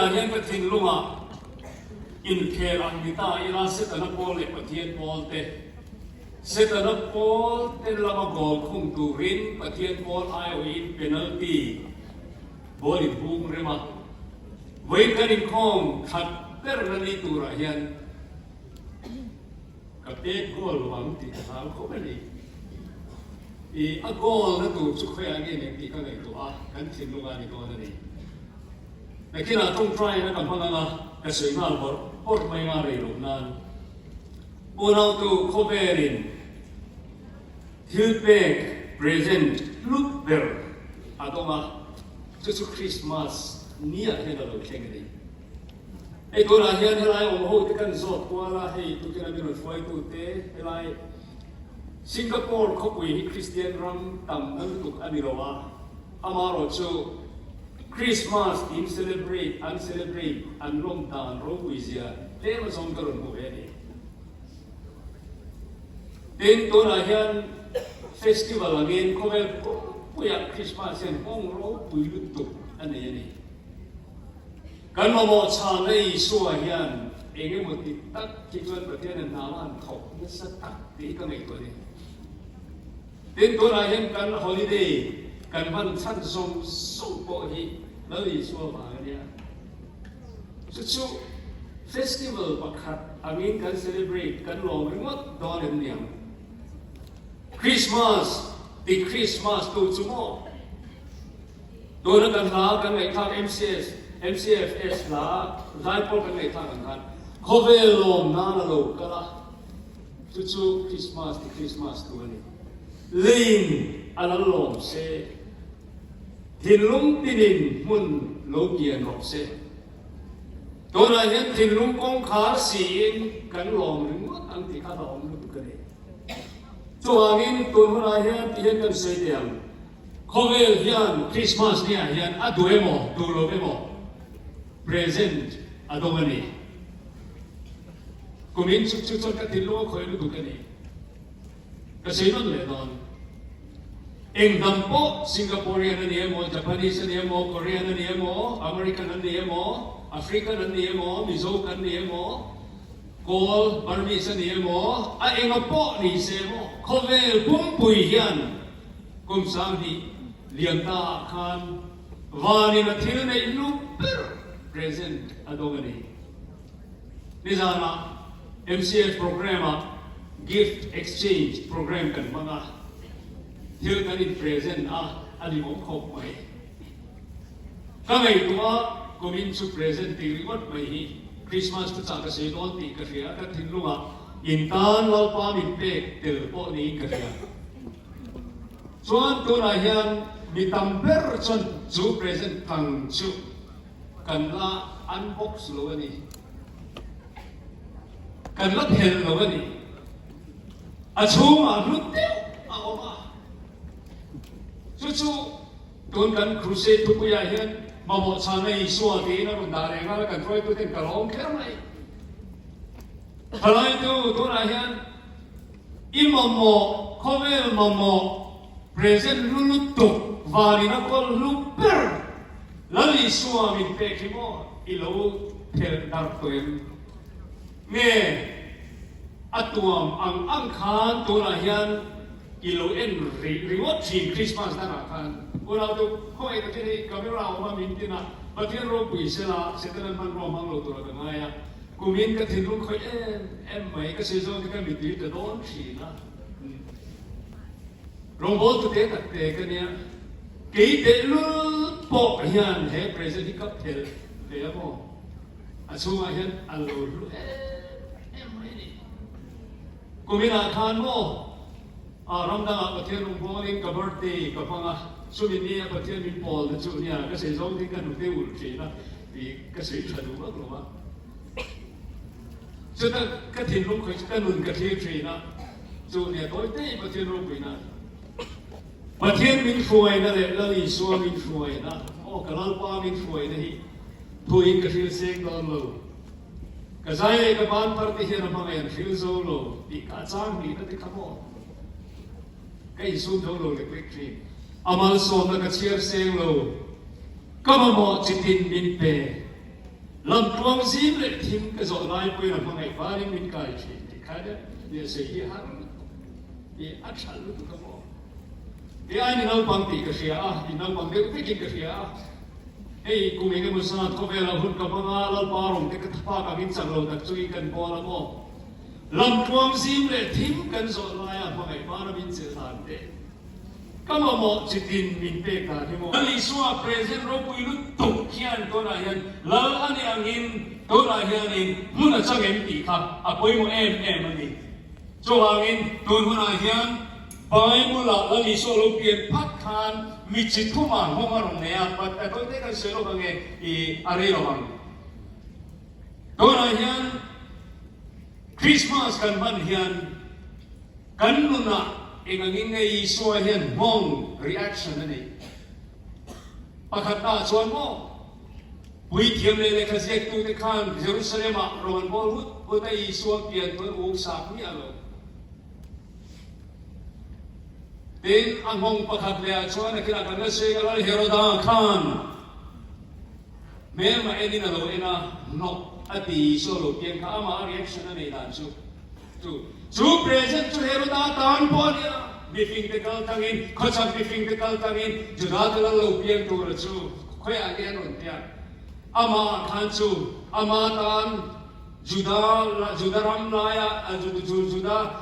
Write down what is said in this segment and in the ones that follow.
là hiện cái thìn luôn à in khe anh đi ta ila sẽ tận Paul để bắt thiên Paul te sẽ tận Paul te là mà goal không tu rin bắt thiên Paul ai win penalty ball in bung rema với cái đình không khát ter là đi tu ra hiện cái tết goal vắng thì sao không phải đi i a goal nó tu chụp khoe anh em thì cái này tu à cái thìn luôn à đi goal nàyแต่ที่เราต้อง try นะกับพนักงานกระสุนงานบอลพอดไม่งานเรื่องนั้นพวกเราตัวโคเวรินฮิลเบก present ลูกเบลอาตมาชุดคริสต์มาสนี่อะไรเราเข่งกันไอ้ตัวเราเห็นอะไรโอ้โหที่กันสดตัวเราให้ตัวที่เราเป็นรถไฟตัวเตะอะไรสิงคโปร์เขาคุยคริสเตียนรัมตั้มนั่นตุกอันนี้เราว่าอามาโรจูChristmas in celebrate and celebrate and long down road with ya le ma song karon mo ni den to na hian festival again ko vel puya Christmas en hong ro pui lu tu ani ani kan mo cha nei su hian enge mo ti tak ki chuan pathian na man thok na sa tak ti ka nei to ni den to na hian kan holidayกันวันชั้นทรงส่งโปรฮีแล้วอีชัวมาเนี่ยชุดเฟสติวัลประคัดอามินกันเซเลบรตกันลองเรื่องว่าดอนเนี่ยคริสต์มาสติคริสต์มาสตัวจุโมตัวนั้นกันลากันในทาง MCFS ลาไล่พอกันในทางกันโคเวลมนาโลกันละชุดคริสต์มาสติคริสต์มาสตัวนี้ลิงอันลมเซทินลุงตินินมุนโลเกียนรบเซตัวนั้นเห็นทินลุงกงขาสีกันลมหรือว่าอังติขาลมลุกกันเลยตัวนี้ตัวนั้นเห็นที่เห็นกันเสียเดียงเขาเวลเฮียนคริสต์มาสเนี่ยเฮียนอะดูเอโมดูโลเอโม present อะดูมันนี่กูมินชุดกันทินลุงคอยลุกกันนี่ก็เสียนั่นเลยนอนเองดัมโปสิงคโปร์นั่นเนี่ยโมญี่ปุ่นนั่นเนี่ยโมเกาหลีนั่นเนี่ยโมอเมริกันนั่นเนี่ยโมแอฟริกานั่นเนี่ยโมมิโซกันเนี่ยโมโกลบาร์บีสันเนี่ยโมไอเองโปนี่เซโมเขาเวลปุ่มปุยยันกุมสังดีเลียนตาคันวานินาทิลในลูกเปอร์ present อะดูมันนี่นี่จานะ MCF โปรแกรม gift exchange โปรแกรมกันมั้งอะเที่ยวกันin present อันนี้ผมขอบไหมข้างในตัวก็มีชุด present ตีริวัดไหมคริสต์มาสก็จะกระเสียดอนตีกระเสียกันทิ้งลุงอินตานเราปามิเป็กเตลโปนี้กระเสียส่วนตัวไหนยังมีตัมเปอร์ชนจู present ทั้งชุดกันละ unbox โลวันนี้กันละเทลโลวันนี้อาชูมาลุดเดียวเอามาจู่ๆตัวกันครูเซตุกุยาเห็นมาบอกชาในส่วนที่นั่นด่าแรงอะไรกันช่วยตัวเองกระล้องแค่ไหนอะไรตัวไหนเห็นอิมามอเขาเวลมามอ present ลุดตุกวารีนักคนลุกเปอร์แล้วอีส่วนมิเปกิโมอีโลเทลดาร์ตัวเองเนี่ยอัตวมอังคารตัวไหนเห็นอีโลเอ็นรีวอร์ดทีมคริสต์มาสนั่นแหละครับเราดูเขาเองที่นี่ก็ไม่เราว่ามินตินะประเทศเราปุยเสละเสด็จมันรอมังโลตัวกันไงอ่ะกูมินก็ทิ้งลุงเขาไม่ก็เสียใจที่กันมิตรจะโดนฉีนะโรงพยาบาลตัวเด็กกันเนี่ยกี่เด็กลูกปอกยันเฮ้ present ที่กับเทลเดี๋ยวมั้งอาชูมาเห็นอัลโหลไม่นี่กูมินอาคารมั้งรำดังประเทศลุงพลนี่กับ birthday กับพังอ่ะช่วงนี้ประเทศมินพอลช่วงนี้ก็เสียสองที่กันอุดอุดจีนะปีก็เสียฉลุมากหรือวะช่วงนั้นก็ทิ้งลุงเคยกันนุ่นก็เทียบจีนะช่วงนี้ตัวเต้ประเทศลุงปีนะประเทศมินฟวยนั่นแหละแล้วอีสัวมินฟวยนะโอ้กระลาป้ามินฟวยนี่ทุยก็ฟิลเซ็งตอนลูก็ใจกับบ้านปาร์ตี้เฮนะพังเองฟิลโซโลอีกอาจารย์มีก็ติดขโมยก็อีสุนทรโลเล็กๆทีอามาลโซนแล้วก็เชียร์เซงโลก็มาหมดจิตินบินเป ลำตัวซีมเลยทิมก็จะไล่ไปนะพังไอ้ฟ้านี่มินกายเฉยๆค่ะเนี่ยเสียหันเนี่ยอัดฉันรู้ตัวมั้งเนี่ยไอ้นี่น้องปังตีก็เสียนี่น้องปังเด็กไม่กินก็เสียเฮ้ยกูมีเงินมุสลิมเขาเวลาหุ่นกับพังอาลปารงเด็กทับปากกินสังโลตักจุยกันพอละมั้งลำตัวซีมเลยทิมกันจะไล่พังไอ้ฟ้านี่มินเสียหันเด็กก็มาหมดจิตดินมินเปกาที่มั้งลิสวาเพรสเซนต์เราคุยลุตุกเขียนตัวนั้นยันแล้วอันนี้อันนี้ตัวนั้นยันนี่มุนจะเงินตีครับอ่ะคุยมั้งมันนี่ตัวอันนี้ตัวมุนยันไปมุนละแล้วลิสวาเราเปลี่ยนพักทานมิจิตุมันห้องอารมณ์เนี่ยแต่ตัวเด็กกันเสือเราบังเอิญอะไรเราบังตัวนั้นยันคริสต์มาสกันมันยันกันมุนละเองงั้นไงส่วนเห็นมอง reaction นั่นเองปากตาส่วนมองวิธีเลยก็เสียตัวที่ข้างเยรูซาเล็มโรมันบอลวุฒิส่วนเปลี่ยนตัวอุกสักนี่อะไรแต่อันมองปากเลยส่วนนั้นคือการเสียอะไรเฮโรดาข้างแม้มาเอ็นนี่นะเราเอ็นะนกอดีตส่วนเราเปลี่ยนข้ามา reaction นั่นเองด่านจูเพรสเซนต์จูเฮโรดาตานพอเนี่ยบิฟิงเดกัลตังอินข้าจับบิฟิงเดกัลตังอินจูดาตะเราเปลี่ยนตัวละจูค่อยอาเกนอนเตียอามาขันจูอามาตานจูดารัมลาย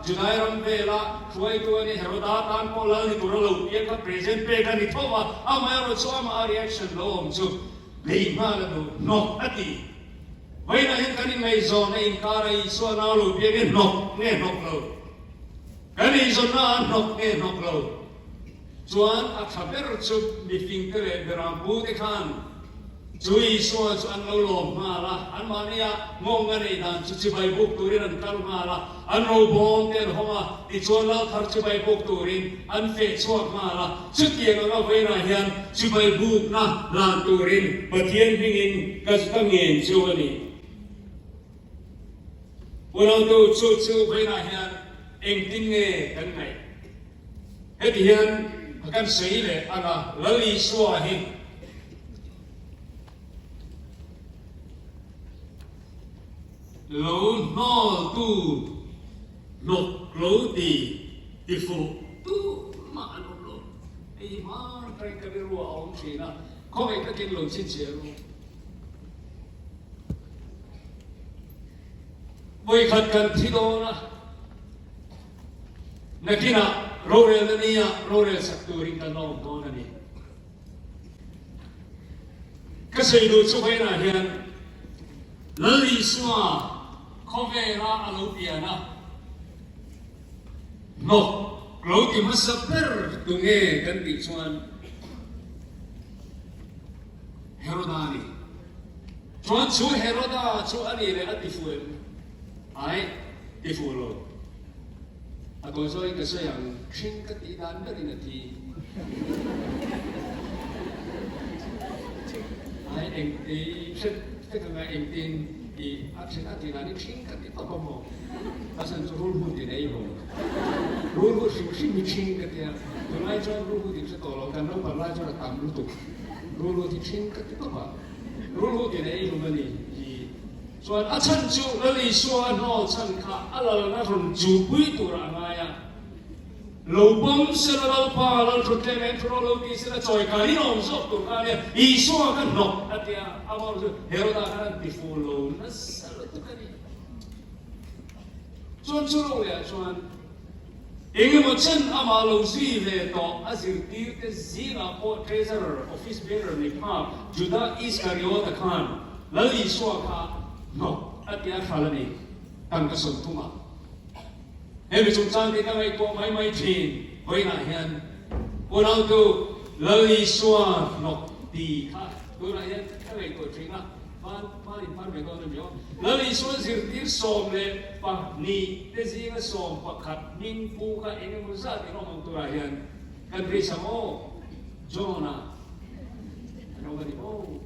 จูดารัมเวลาช่วยตัวนี้เฮโรดาตานพอละนี่ตัวเราเปลี่ยนกับเพรสเซนต์เปกันนี่ทั่วอามาเราจูอามาเรีแอคชั่นเราจูเลยมาแล้วนกอดีไว้นะเห็นกันนี่ไม่โซนในอินคาร์ไอส่วนเราเปลี่ยนนกเนี่ยนกเรากันนี่โซนนั้นนกเนี่ยนกเราส่วนอัฐเบรจุมีฟิงเกอร์เบรามบูติขันจุยส่วนเราลงมาละอันมาเนี่ยงงกันนี่นั่นจุดใบบุกตัวนี้นั่นกันมาละอันเราบอมเดินเข้ามาที่ส่วนเราทัดจุดใบบุกตัวนี้อันเฟซส่วนมาละจุดเกี่ยวกับไว้นะเฮียนจุดใบบุกนะลานตัวนี้ปะเทียนพิงินก็จะเงินส่วนนี้วันเราดูชูไปนะเฮียนเองติ้งเงกันไงเฮ็ดเฮียนกันสีเลยอันน่ะละลีสัวหินลูนอตูนกลูดีที่ฟูตูมาโนโลไอ้มาใครก็ไม่รู้เอาสินะเขาเองก็กินหลงชิ้นเสียรู้ไม่ขัดกันที่โดนะนักกินะโรเรลนี่อะโรเรลสักตัวริงกันน้องโดนนี่ก็ใส่ดูช่วยนะเฮียนลลิสวาเขาเวลาอารมณ์เดียนะนกเราที่มาสับเปอร์ตรงนี้กันดิส่วนเฮโรดานี่ส่วนชูเฮโรดาชูอันนี้เลยอัติฟูเอไอ้ติฟูโลอะตัวช่วยก็ช่วยอย่างชิงกัดอีดานไม่ได้นาทีไอ้เองที่เช่นที่ทำไงเองตีนอีอักษรที่นั่นนี่ชิงกัดอีตัวผมภาษาจะรู้พูดที่ไหนบ้างรู้พูดสิ่งที่ชิงกัดเนี่ยตัวไหนจะรู้พูดที่จะตัวเราแต่เราบรรลัยจะตามรู้ตุรู้ที่ชิงกัดที่ตัวผมรู้ที่ไหนบ้างนี่ส่วนอาชันจูนั่นส่วนนอชันข้าอะไรนั่นคนจูบุยตัวอะไรอ่ะเราบังเสร็จเราพาเราชุดเล็กๆเราที่เสร็จจอยกันนี่น้องชอบตัวกันเนี่ยอีส่วนกันนกอันเดียอามารู้เฮโรดากันที่ฟูโลนั่นสารตัวกันนี่ส่วนชูโรเลยส่วนเองมันเช่นอามาลูซีเลยต่ออาศัยที่เตจีน่าโอเทเซอร์ออฟฟิศเบอร์นี่ภาพจุดาอิสการิโอตะขันแล้วอีส่วนข้าno, at falani, ang kasuntungan. Hemi sumsang di kami ko may chin, hoy na yan. Unang to, lali suwa, no, di ka. Una yan, kami ko chin na. Man may ko namin yun. Lali suwa sirtir som le, pa ni, desi nga som, pa kat, ning po ka, ini mo sa, di naman tura yan. Kadri sa mo, Jonah. Ano ba di mo?